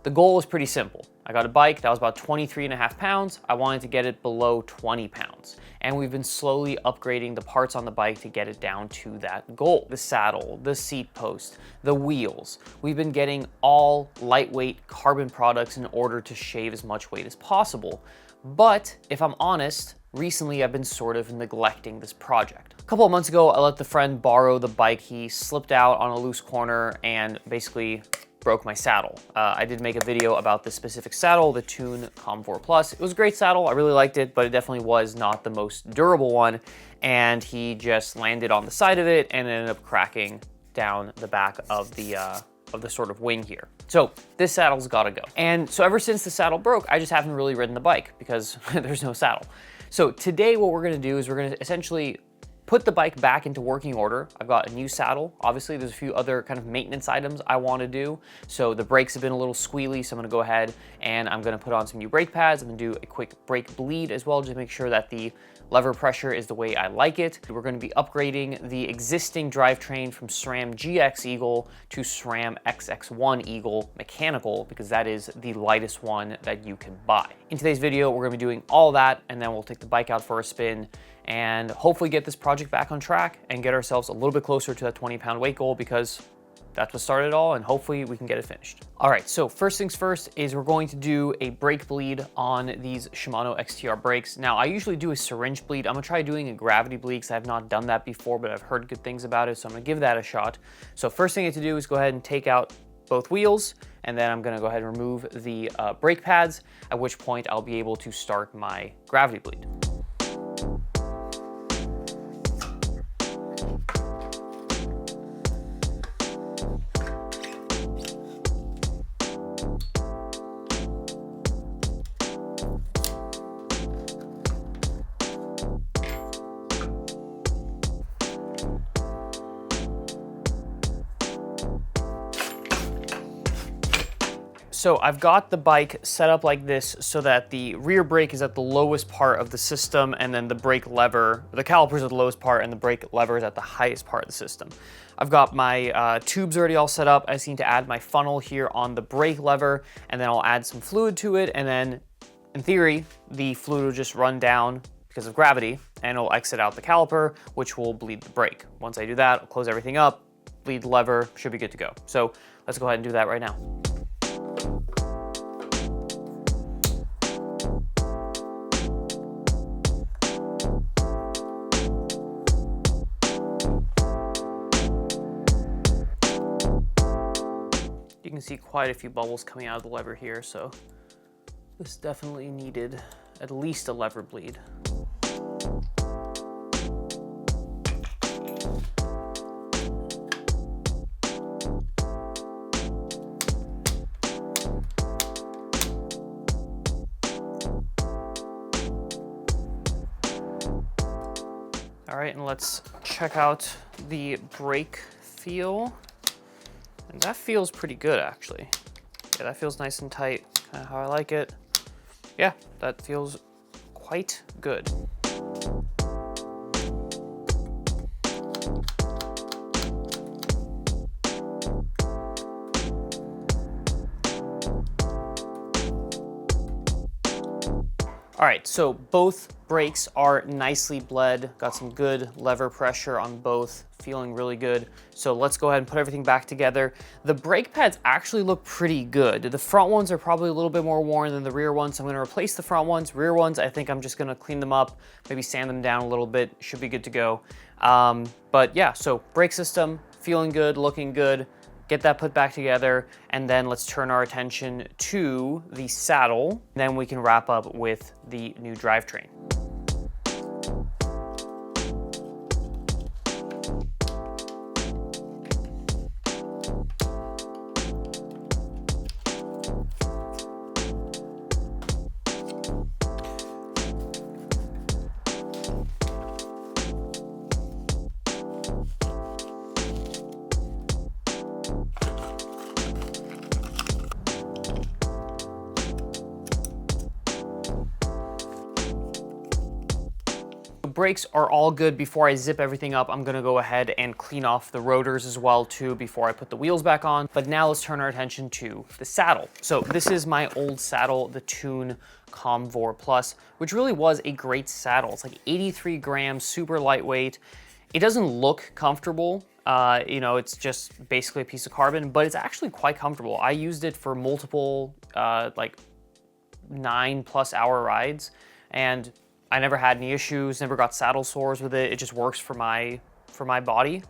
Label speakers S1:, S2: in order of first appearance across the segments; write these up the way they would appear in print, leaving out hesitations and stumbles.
S1: The goal was pretty simple. I got a bike that was about 23.5 pounds. I wanted to get it below 20 pounds. And we've been slowly upgrading the parts on the bike to get it down to that goal. The saddle, the seat post, the wheels. We've been getting all lightweight carbon products in order to shave as much weight as possible. But if I'm honest, recently I've been sort of neglecting this project. A couple of months ago, I let the friend borrow the bike. He slipped out on a loose corner and basically broke my saddle. I did make a video about this specific saddle, the Tune Com4 Plus. It was a great saddle, I really liked it, but it definitely was not the most durable one. And he just landed on the side of it and ended up cracking down the back of the sort of wing here. So this saddle's gotta go. And so ever since the saddle broke, I just haven't really ridden the bike because there's no saddle. So today what we're gonna do is we're gonna essentially put the bike back into working order. I've got a new saddle. Obviously, there's a few other kind of maintenance items I want to do. So the brakes have been a little squealy, so I'm going to go ahead and I'm going to put on some new brake pads. I'm going to do a quick brake bleed as well, just to make sure that the lever pressure is the way I like it. We're going to be upgrading the existing drivetrain from SRAM GX Eagle to SRAM XX1 Eagle mechanical, because that is the lightest one that you can buy. In today's video, we're going to be doing all that, and then we'll take the bike out for a spin and hopefully get this project back on track and get ourselves a little bit closer to that 20-pound weight goal, because that's what started it all, and hopefully we can get it finished. All right, so first things first is we're going to do a brake bleed on these Shimano XTR brakes. Now, I usually do a syringe bleed. I'm gonna try doing a gravity bleed because I have not done that before, but I've heard good things about it, so I'm gonna give that a shot. So first thing I have to do is go ahead and take out both wheels, and then I'm gonna go ahead and remove the brake pads, at which point I'll be able to start my gravity bleed. So I've got the bike set up like this so that the rear brake is at the lowest part of the system, and then the brake lever, the calipers at the lowest part, and the brake lever is at the highest part of the system. I've got my tubes already all set up. I just need to add my funnel here on the brake lever, and then I'll add some fluid to it, and then in theory, the fluid will just run down because of gravity, and it'll exit out the caliper, which will bleed the brake. Once I do that, I'll close everything up, bleed the lever, should be good to go. So let's go ahead and do that right now. You can see quite a few bubbles coming out of the lever here, so this definitely needed at least a lever bleed. All right, and let's check out the brake feel. And that feels pretty good, actually. Yeah, that feels nice and tight, kind of how I like it. Yeah, that feels quite good. All right, so both brakes are nicely bled. Got some good lever pressure on both, feeling really good. So let's go ahead and put everything back together. The brake pads actually look pretty good. The front ones are probably a little bit more worn than the rear ones, so I'm gonna replace the front ones. Rear ones, I think I'm just gonna clean them up, maybe sand them down a little bit, should be good to go. But yeah, so brake system, feeling good, looking good. Get that put back together, and then let's turn our attention to the saddle. Then we can wrap up with the new drivetrain. brakes are all good. Before I zip everything up, I'm gonna go ahead and clean off the rotors as well too before I put the wheels back on. But now let's turn our attention to the saddle. So this is my old saddle, the Toon Comvor Plus, which really was a great saddle. It's like 83 grams, super lightweight. It doesn't look comfortable. You know, it's just basically a piece of carbon, but it's actually quite comfortable. I used it for multiple, like 9+ hour rides, and I never had any issues, never got saddle sores with it. It just works for my body.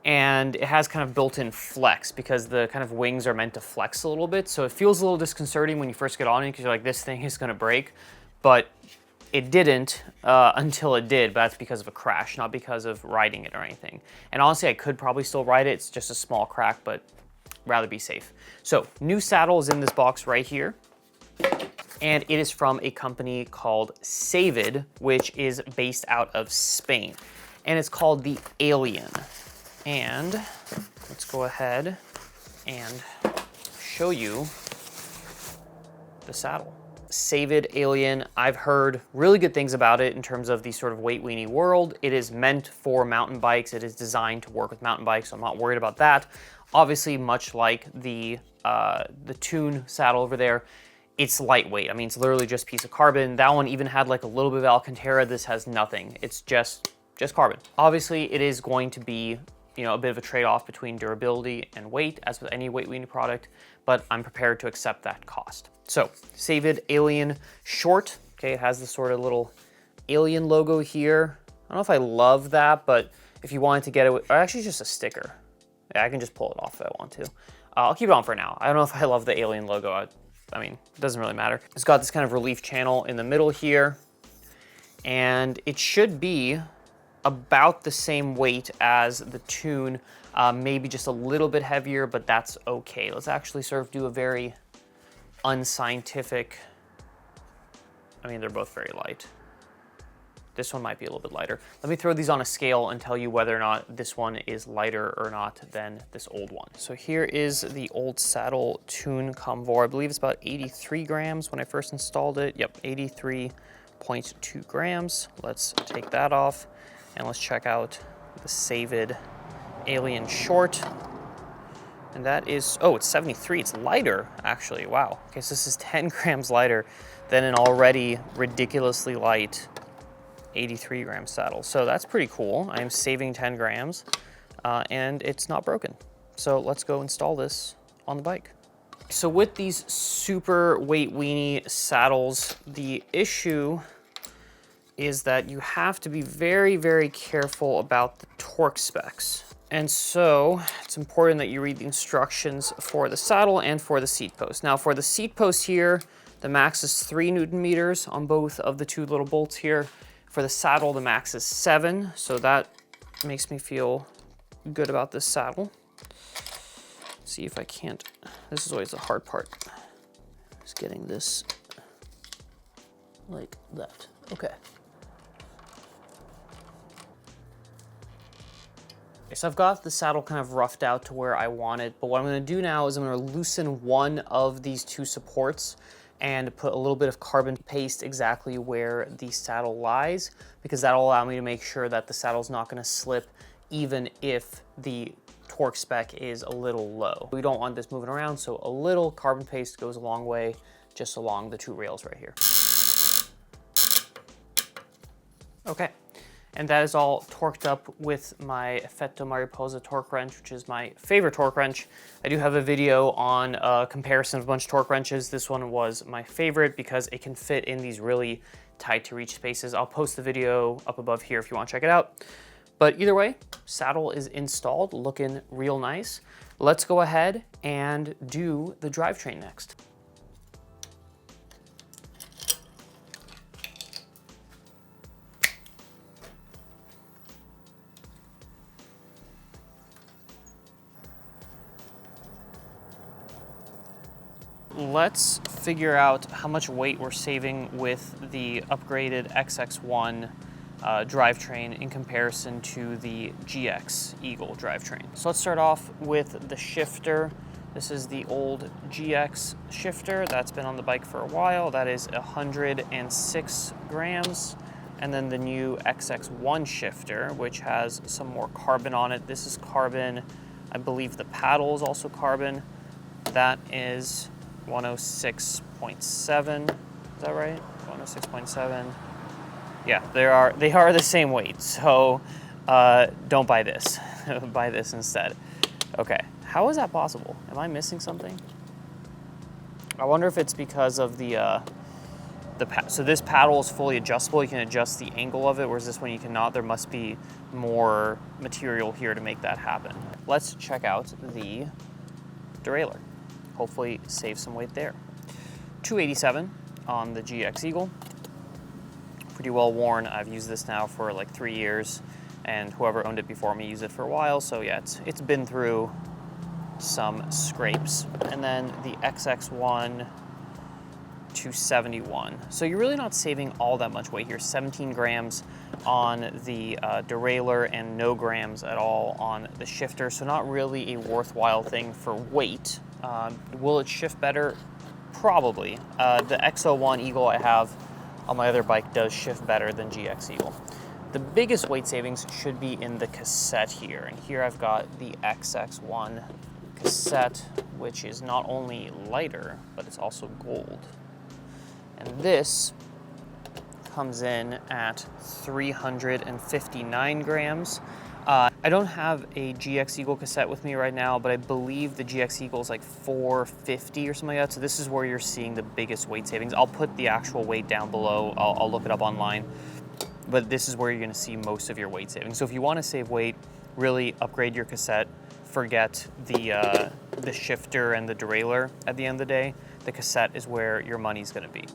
S1: And it has kind of built-in flex because the kind of wings are meant to flex a little bit. So it feels a little disconcerting when you first get on it because you're like, this thing is gonna break. But it didn't until it did, but that's because of a crash, not because of riding it or anything. And honestly, I could probably still ride it. It's just a small crack, but rather be safe. So new saddle is in this box right here. And it is from a company called Savid, which is based out of Spain. And it's called the Alien. And let's go ahead and show you the saddle. Savid Alien, I've heard really good things about it in terms of the sort of weight weenie world. It is meant for mountain bikes. It is designed to work with mountain bikes, so I'm not worried about that. Obviously, much like the Toon saddle over there, it's lightweight. I mean, it's literally just a piece of carbon. That one even had like a little bit of Alcantara. This has nothing. It's just carbon. Obviously, it is going to be, you know, a bit of a trade-off between durability and weight, as with any weight weenie product, but I'm prepared to accept that cost. So, Savid Alien Short. Okay, it has this sort of little alien logo here. I don't know if I love that, but if you wanted to get it, or actually it's just a sticker. Yeah, I can just pull it off if I want to. I'll keep it on for now. I don't know if I love the alien logo. I mean, it doesn't really matter. It's got this kind of relief channel in the middle here, and it should be about the same weight as the Toon, maybe just a little bit heavier, but that's okay. Let's actually sort of do a very unscientific, I mean, they're both very light. This one might be a little bit lighter. Let me throw these on a scale and tell you whether or not this one is lighter or not than this old one. So here is the old saddle Toon Comvor. I believe it's about 83 grams when I first installed it. Yep, 83.2 grams. Let's take that off and let's check out the Savid Alien Short. And that is, oh, it's 73. It's lighter, actually. Wow. Okay, so this is 10 grams lighter than an already ridiculously light 83 gram saddle. So that's pretty cool. I am saving 10 grams and it's not broken. So let's go install this on the bike. So with these super weight weenie saddles, the issue is that you have to be very, very careful about the torque specs. And so it's important that you read the instructions for the saddle and for the seat post. Now for the seat post here, the max is 3 Newton meters on both of the two little bolts here. For the saddle, the max is 7, so that makes me feel good about this saddle. Let's see if I can't, this is always the hard part, is getting this like that. Okay. So I've got the saddle kind of roughed out to where I want it, but what I'm gonna do now is I'm gonna loosen one of these two supports and put a little bit of carbon paste exactly where the saddle lies, because that'll allow me to make sure that the saddle's not gonna slip even if the torque spec is a little low. We don't want this moving around, so a little carbon paste goes a long way just along the two rails right here. Okay. And that is all torqued up with my Effetto Mariposa torque wrench, which is my favorite torque wrench. I do have a video on a comparison of a bunch of torque wrenches. This one was my favorite because it can fit in these really tight to reach spaces. I'll post the video up above here if you want to check it out. But either way, saddle is installed, looking real nice. Let's go ahead and do the drivetrain next. Let's figure out how much weight we're saving with the upgraded XX1 drivetrain in comparison to the GX Eagle drivetrain. So let's start off with the shifter. This is the old GX shifter that's been on the bike for a while. That is 106 grams. and then the new XX1 shifter, which has some more carbon on it. This is carbon. I believe the paddle is also carbon. That is 106.7. Is that right? 106.7. Yeah, they are the same weight. So don't buy this. Buy this instead. Okay, how is that possible? Am I missing something? I wonder if it's because of so this paddle is fully adjustable. You can adjust the angle of it, whereas this one you cannot. There must be more material here to make that happen. Let's check out the derailleur. Hopefully save some weight there. 287 on the GX Eagle. Pretty well worn. I've used this now for like 3 years, and whoever owned it before me used it for a while. So yeah, it's been through some scrapes. And then the XX1 271. So you're really not saving all that much weight here. 17 grams on the derailleur and no grams at all on the shifter. So not really a worthwhile thing for weight. Will it shift better? Probably. The X01 Eagle I have on my other bike does shift better than GX Eagle. The biggest weight savings should be in the cassette here. And here I've got the XX1 cassette, which is not only lighter, but it's also gold. And this comes in at 359 grams. I don't have a GX Eagle cassette with me right now, but I believe the GX Eagle is like 450 or something like that. So this is where you're seeing the biggest weight savings. I'll put the actual weight down below. I'll look it up online. But this is where you're gonna see most of your weight savings. So if you wanna save weight, really upgrade your cassette. Forget the shifter and the derailleur at the end of the day. The cassette is where your money's gonna be.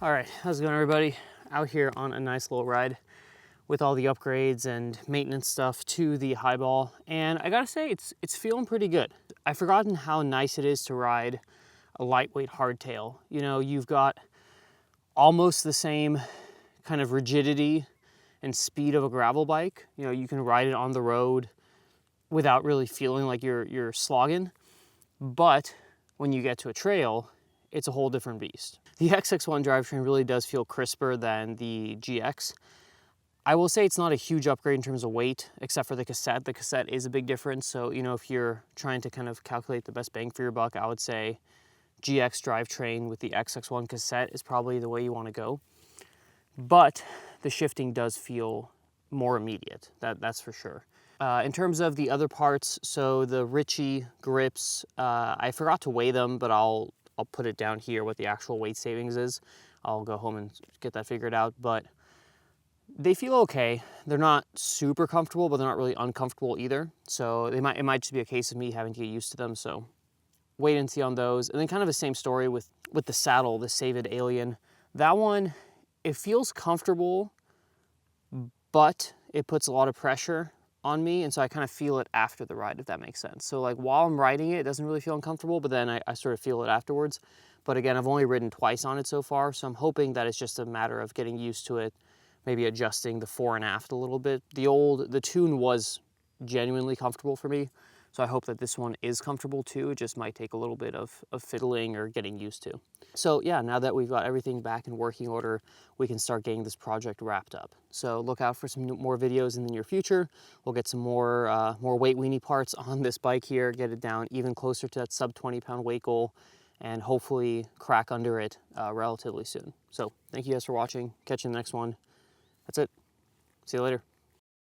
S1: All right, how's it going, everybody? Out here on a nice little ride with all the upgrades and maintenance stuff to the Highball, and I gotta say, it's feeling pretty good. I've forgotten how nice it is to ride a lightweight hardtail. You know, you've got almost the same kind of rigidity and speed of a gravel bike. You know, you can ride it on the road without really feeling like you're slogging, but when you get to a trail, it's a whole different beast. The XX1 drivetrain really does feel crisper than the GX. I will say it's not a huge upgrade in terms of weight, except for the cassette. The cassette is a big difference. So, you know, if you're trying to kind of calculate the best bang for your buck, I would say GX drivetrain with the XX1 cassette is probably the way you want to go. But the shifting does feel more immediate, that's for sure. In terms of the other parts, so the Ritchie grips, I forgot to weigh them, but I'll put it down here what the actual weight savings is. I'll go home and get that figured out, but they feel okay. They're not super comfortable, but they're not really uncomfortable either. So it might just be a case of me having to get used to them. So wait and see on those. And then kind of the same story with the saddle, the Save It Alien. That one, it feels comfortable, but it puts a lot of pressure on me. And so I kind of feel it after the ride, if that makes sense. So like while I'm riding it, it doesn't really feel uncomfortable, but then I sort of feel it afterwards. But again, I've only ridden twice on it so far. So I'm hoping that it's just a matter of getting used to it, maybe adjusting the fore and aft a little bit. The Tune was genuinely comfortable for me, so I hope that this one is comfortable too. It just might take a little bit of fiddling or getting used to. So yeah, now that we've got everything back in working order, we can start getting this project wrapped up. So look out for some more videos in the near future. We'll get some more weight weenie parts on this bike here, get it down even closer to that sub 20-pound weight goal, and hopefully crack under it relatively soon. So thank you guys for watching. Catch you in the next one. That's it. See you later.